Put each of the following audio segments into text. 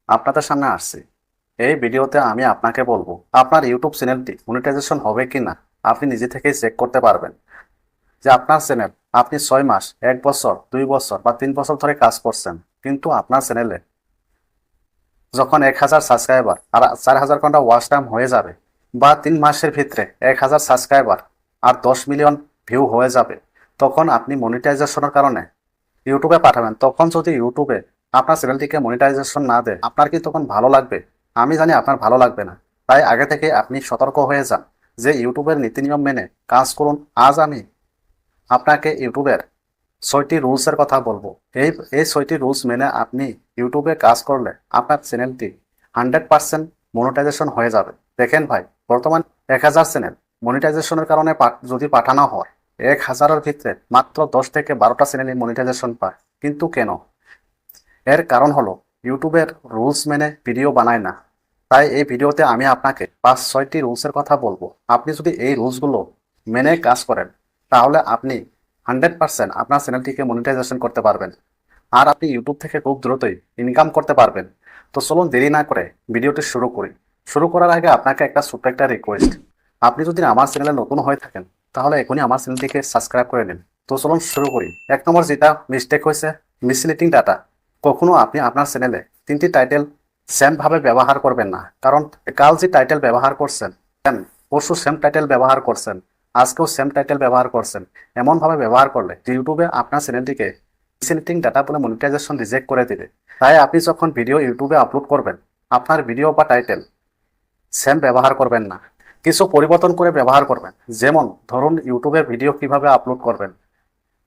আপনাদের সামনে আসছি। এই ভিডিওতে আমি আপনাকে বলবো আপনার ইউটিউব চ্যানেলটি মনিটাইজেশন হবে কিনা আপনি নিজে থেকেই চেক করতে পারবেন। যে আপনার চ্যানেল আপনি 6 মাস, 1 বছর, 2 বছর বা 3 বছর ধরে কাজ করছেন, কিন্তু আপনার চ্যানেলে যখন 1000 সাবস্ক্রাইবার আর 4000 ঘন্টা ওয়াচ টাইম হয়ে যাবে, বা 3 মাসের ভিতরে 1000 সাবস্ক্রাইবার আর 10 মিলিয়ন ভিউ হয়ে যাবে, তখন আপনি মনিটাইজেশনের কারণে ইউটিউবে পাঠাবেন। তখন যদি ইউটিউবে আপনার চ্যানেলটিকে মনিটাইজেশন না দেয়, আপনার কি তখন ভালো লাগবে? আমি জানি আপনার ভালো লাগবে না। তাই আগে থেকে আপনি সতর্ক হয়ে যান যে ইউটিউবের নীতি নিয়ম মেনে কাজ করুন। আজ আমি আপনাকে ইউটিউবের 6টি রুলসের কথা বলবো। এই এই 6টি রুলস মেনে আপনি ইউটিউবে কাজ করলে আপনার চ্যানেলটি 100% মনিটাইজেশন হয়ে যাবে। দেখেন ভাই, বর্তমান 1000 চ্যানেল মনিটাইজেশনের কারণে যদি পাঠানো হয়, 1000-এর ভিতরে মাত্র 10 থেকে 12টা চ্যানেলই মনিটাইজেশন পায়। কিন্তু কেন? এর কারণ হলো ইউটিউবের রুলস মেনে ভিডিও বানায় না। তাই এই ভিডিওতে আমি আপনাকে 5-6টি রুলসের কথা বলবো। আপনি যদি এই রুলসগুলো মেনে কাজ করেন, তাহলে আপনি 100% আপনার চ্যানেলটিকে মনিটাইজেশন করতে পারবেন। আর আপনি ইউটিউব থেকে খুব দ্রুতই ইনকাম করতে পারবেন। তো চলুন দেরি না করে ভিডিওটি শুরু করি। শুরু করার আগে আপনাকে ছোট্ট একটা রিকোয়েস্ট। আপনি যদি আমার চ্যানেলে নতুন হয়ে থাকেন, তাহলে এখনই আমার চ্যানেলটিকে সাবস্ক্রাইব করে নিন। তো চলুন শুরু করি। 1 নম্বর যেটা মিস্টেক হয়েছে, মিসলিডিং ডাটা। কখনো আপনি আপনার চ্যানেলে 3টি টাইটেল সেম ভাবে ব্যবহার করবেন না। কারণ কাল যে টাইটেল ব্যবহার করছেন, পরশু সেম টাইটেল ব্যবহার করছেন, আজকেও সেম টাইটেল ব্যবহার করছেন, এমন ভাবে ব্যবহার করলে ইউটিউবে আপনার চ্যানেলটিকে মিসলিডিং ডাটা বলে মনিটাইজেশন রিজেক্ট করে দিবে। তাই আপনি যখন ভিডিও ইউটিউবে আপলোড করবেন, আপনার ভিডিও বা টাইটেল সেম ব্যবহার করবেন না, কিছু পরিবর্তন করে ব্যবহার করবেন। যেমন ধরুন, ইউটিউবে ভিডিও কিভাবে আপলোড করবেন,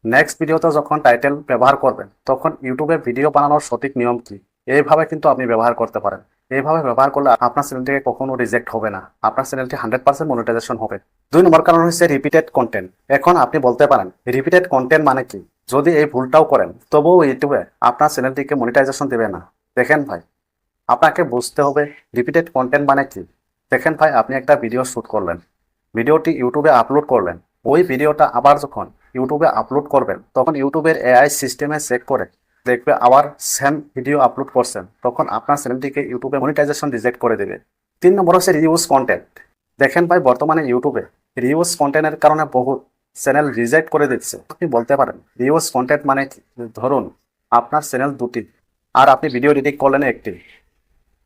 নেক্সট ভিডিওতে যখন টাইটেল ব্যবহার করবেন, তখন ইউটিউবে ভিডিও বানানোর সঠিক নিয়ম কি, এইভাবে কিন্তু আপনি ব্যবহার করতে পারেন। এইভাবে ব্যবহার করলে আপনার চ্যানেলটিকে কখনো রিজেক্ট হবে না, আপনার চ্যানেলটি 100% মনিটাইজেশন হবে। 2 নম্বর কারণ হচ্ছে রিপিটেড কন্টেন্ট। এখন আপনি বলতে পারেন রিপিটেড কন্টেন্ট মানে কি? যদি এই ভুলটাও করেন, তবুও ইউটিউবে আপনার চ্যানেলটিকে মনিটাইজেশন দেবে না। দেখেন ভাই, আপনাকে বুঝতে হবে রিপিটেড কন্টেন্ট মানে কি। দেখেন ভাই, আপনি একটা ভিডিও শ্যুট করলেন, ভিডিওটি ইউটিউবে আপলোড করলেন। ওই ভিডিওটা আবার যখন ইউটিউবে আপলোড করবেন, তখন ইউটিউবের এআই সিস্টেমে চেক করে দেখবে আবার সেম ভিডিও আপলোড করছেন, তখন আপনার চ্যানেলটিকে ইউটিউবে মনিটাইজেশন রিজেক্ট করে দেবে। 3 নম্বর হচ্ছে রিউজ কন্টেন্ট। দেখেন ভাই, বর্তমানে ইউটিউবে রিউজ কন্টেন্টের কারণে বহুত চ্যানেল রিজেক্ট করে দিচ্ছে। আপনি বলতে পারেন রিউজ কন্টেন্ট মানে কি? ধরুন, আপনার চ্যানেল 2টি আর আপনি ভিডিও এডিটিং করলেন 1টি।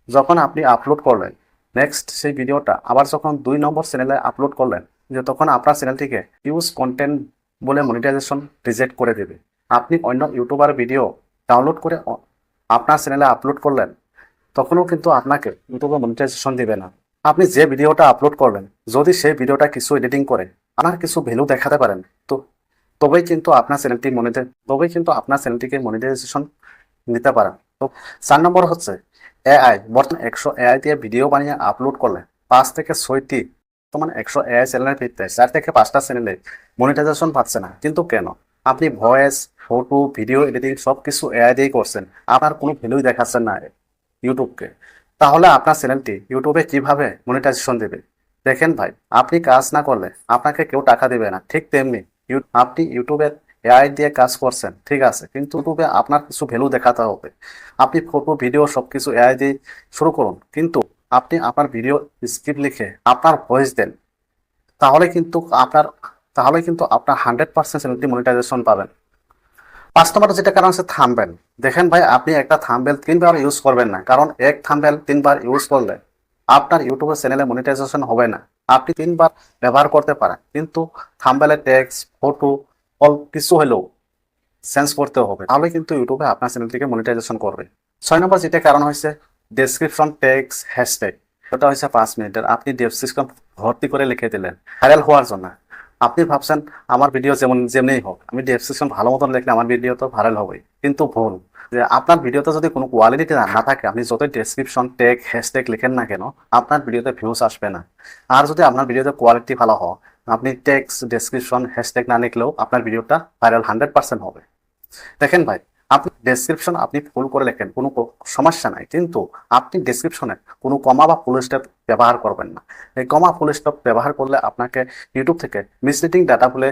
যখন আপনি আপলোড করলেন, নেক্সট সেই ভিডিওটা আবার যখন 2 নম্বর চ্যানেলে আপলোড করলেন, যে তখন আপনার চ্যানেলটিকে ইউজ কন্টেন্ট বলে মনিটাইজেশন রিজেক্ট করে দেবে। আপনি অন্য ইউটিউবার ভিডিও ডাউনলোড করে আপনার চ্যানেলে আপলোড করলেন, তখনও কিন্তু আপনাকে ইউটিউবে মনিটাইজেশন দিবে না। আপনি যে ভিডিওটা আপলোড করলেন, যদি সেই ভিডিওটা কিছু এডিটিং করে আপনার কিছু ভ্যালু দেখাতে পারেন, তো তবেই কিন্তু আপনার চ্যানেলটিকে মনিটাইজেশন নিতে পারেন। তো 4 নম্বর হচ্ছে এআই। বর্তমানে 100 এআই দিয়ে ভিডিও বানিয়ে আপলোড করলে 5 থেকে 6টি, বর্তমানে 100 এআই চ্যানেলের ভিতরে 4 থেকে 5টা চ্যানেলে মনিটাইজেশন পাচ্ছে না। কিন্তু কেন? আপনি ভয়েস, ফটো, ভিডিও এডিটিং সব কিছু এআই দিয়ে করছেন, আপনার কোনো ভ্যালুই দেখাচ্ছেন না ইউটিউবকে। তাহলে আপনার চ্যানেলটি ইউটিউবে কিভাবে মনিটাইজেশন দেবে? দেখেন ভাই, আপনি কাজ না করলে আপনাকে কেউ টাকা দেবে না। ঠিক তেমনি আপনি ইউটিউবের এআই দিয়ে কাজ করছেন, ঠিক আছে, কিন্তু ইউটিউবে আপনার কিছু ভ্যালু দেখাতে হবে। আপনি ফটো, ভিডিও সবকিছু এআই দিয়ে শুরু করুন, কিন্তু আপনি আপনার ভিডিও স্ক্রিপ্ট লিখে আপনার ভয়েস দেন, তাহলে কিন্তু আপনার আপনার 100% চ্যানেলটি মনিটাইজেশন পাবেন। 5 নম্বর যেটা কারণ হচ্ছে থাম্বনেল। দেখেন ভাই, আপনি একটা থাম্বনেল 3বার ইউজ করবেন না, কারণ এক থাম্বনেল 3বার ইউজ করলে আপনার ইউটিউবের চ্যানেলে মনিটাইজেশন হবে না। আপনি 3বার ব্যবহার করতে পারেন, কিন্তু থাম্বনেলের টেক্সট, ফটো অল কিছু হলেও চেঞ্জ করতে হবে, তাহলে কিন্তু ইউটিউবে আপনার চ্যানেলটিকে মনিটাইজেশন করবে। 6 নম্বর যেটা কারণ হয়েছে ডেসক্রিপশন, টেক্সট, হ্যাশট্যাগ। ওটা হয়েছে 5 মিনিটের, আপনি ডেসক্রিপশন ভর্তি করে লিখে দিলেন ভাইরাল হওয়ার জন্য। আপনি ভাবছেন আমার ভিডিও যেমনি হোক, আমি ডেসক্রিপশন ভালো মতন লিখলে আমার ভিডিও তো ভাইরাল হবে, কিন্তু ভুল। যে আপনার ভিডিওতে যদি কোনো কোয়ালিটি না থাকে, আপনি যতই ডেসক্রিপশন, ট্যাগ, হ্যাশট্যাগ লিখেন না কেন, আপনার ভিডিওতে ভিউজ আসবে না। আর যদি আপনার ভিডিওতে কোয়ালিটি ভালো হয়, আপনি টেক্সট, ডেসক্রিপশন, হ্যাশট্যাগ না লিখলেও আপনার ভিডিওটা ভাইরাল 100% হবে। দেখেন ভাই, আপনি ডেসক্রিপশন আপনি ফুল করে লেখেন, কোনো সমস্যা নাই, কিন্তু আপনি ডেসক্রিপশনে কোনো কমা বা ফুল স্টপ ব্যবহার করবেন না। এই কমা, ফুল স্টপ ব্যবহার করলে আপনাকে ইউটিউব থেকে মিসলিডিং ডাটা বলে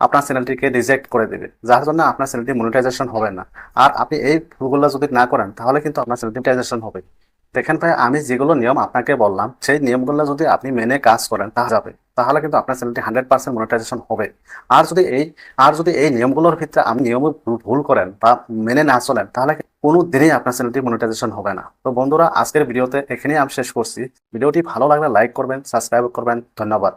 আপনার চ্যানেলটিকে রিজেক্ট করে দেবে, যার জন্য আপনার চ্যানেলটি মনিটাইজেশন হবে না। আর আপনি এই ভুলগুলো যদি না করেন তাহলে কিন্তু আপনার চ্যানেলটি মনিটাইজেশন হবে। দেখেন ভাই, আমি যেগুলো নিয়ম আপনাকে বললাম সেই নিয়মগুলো যদি আপনি মেনে কাজ করেন তাহলে কিন্তু আপনার চ্যানেলটি 100% মনিটাইজেশন হবে। আর যদি এই আর যদি এই নিয়মগুলোর ভিতরে আপনি নিয়ম ভুল করেন বা মেনে না চলেন তাহলে কোনো দিনই আপনার চ্যানেলটি মনিটাইজেশন হবে না। তো বন্ধুরা, আজকের ভিডিওতে এখানেই আমি শেষ করছি। ভিডিওটি ভালো লাগলে লাইক করবেন, সাবস্ক্রাইব করবেন। ধন্যবাদ।